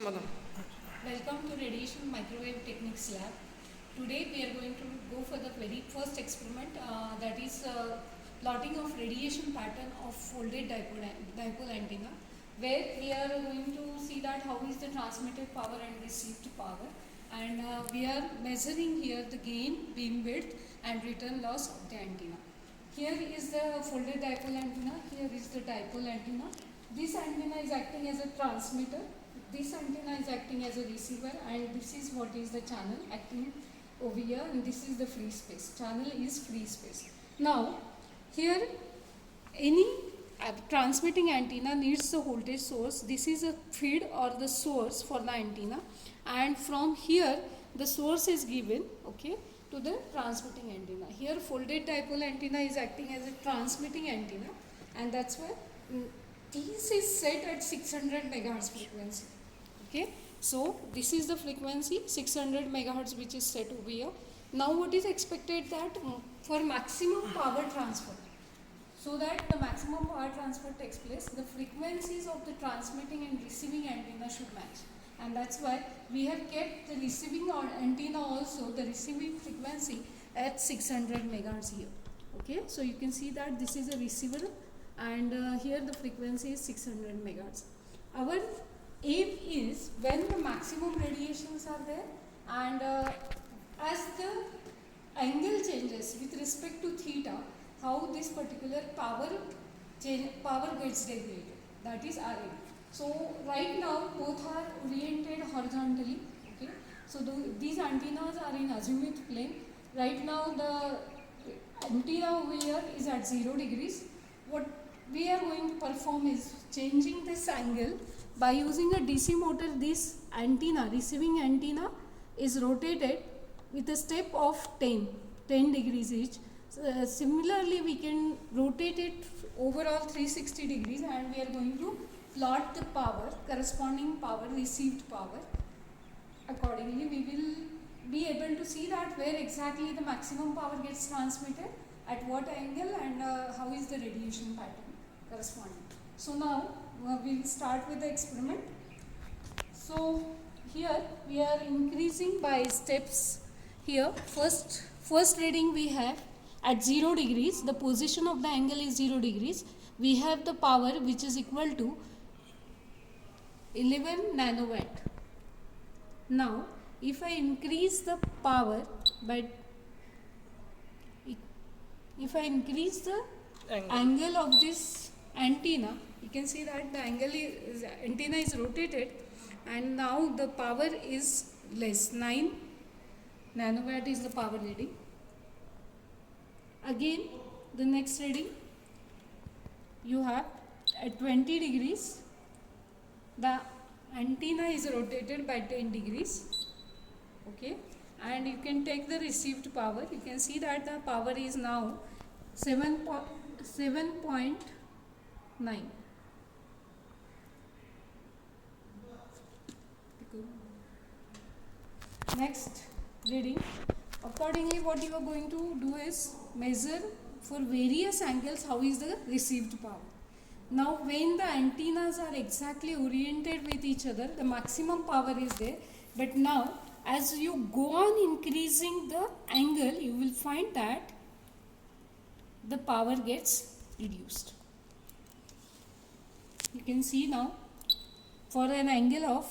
madam. Welcome to Radiation Microwave Techniques Lab. Today we are going to go for the very first experiment, that is plotting of radiation pattern of folded dipole antenna, where we are going to see that how is the transmitted power and received power, and we are measuring here the gain, beam width and return loss of the antenna. Here is the folded dipole antenna, here is the dipole antenna. This antenna is acting as a transmitter, this antenna is acting as a receiver, and this is what is the channel acting over here, and this is the free space. Channel is free space. Now here any transmitting antenna needs the voltage source. This is a feed or the source for the antenna, and from here the source is given, okay, to the transmitting antenna. Here folded dipole antenna is acting as a transmitting antenna, and that's why this is set at 600 megahertz frequency. Okay, so this is the frequency 600 megahertz which is set over here. Now what is expected that for maximum power transfer, so that the maximum power transfer takes place, the frequencies of the transmitting and receiving antenna should match, and that's why we have kept the receiving antenna also, the receiving frequency at 600 megahertz here. Okay, so you can see that this is a receiver, and here the frequency is 600 megahertz. Our aim is when the maximum radiations are there, and as the angle changes with respect to theta, how this particular power gets regulated, that is our aim. So right now both are oriented horizontally, okay, so these antennas are in azimuth plane. Right now the antenna over here is at 0 degrees. What we are going to perform is changing this angle by using a DC motor. This antenna, receiving antenna, is rotated with a step of 10 degrees each. Similarly we can rotate it overall 360 degrees, and we are going to plot the power, corresponding power, received power. Accordingly we will be able to see that where exactly the maximum power gets transmitted, at what angle, and how is the radiation pattern corresponding. So now we will start with the experiment. So here we are increasing by steps. Here first reading we have at 0 degrees, the position of the angle is 0 degrees. We have the power which is equal to 11 nanowatt. Now if I increase the power by, if I increase the angle of this antenna, you can see that the antenna is rotated, and now the power is less, 9 nanowatt is the power reading. Again the next reading you have at 20 degrees, the antenna is rotated by 10 degrees, okay, and you can take the received power. You can see that the power is now 7.9. Next reading, accordingly what you are going to do is measure for various angles how is the received power. Now when the antennas are exactly oriented with each other, the maximum power is there, but now as you go on increasing the angle, you will find that the power gets reduced. You can see now for an angle of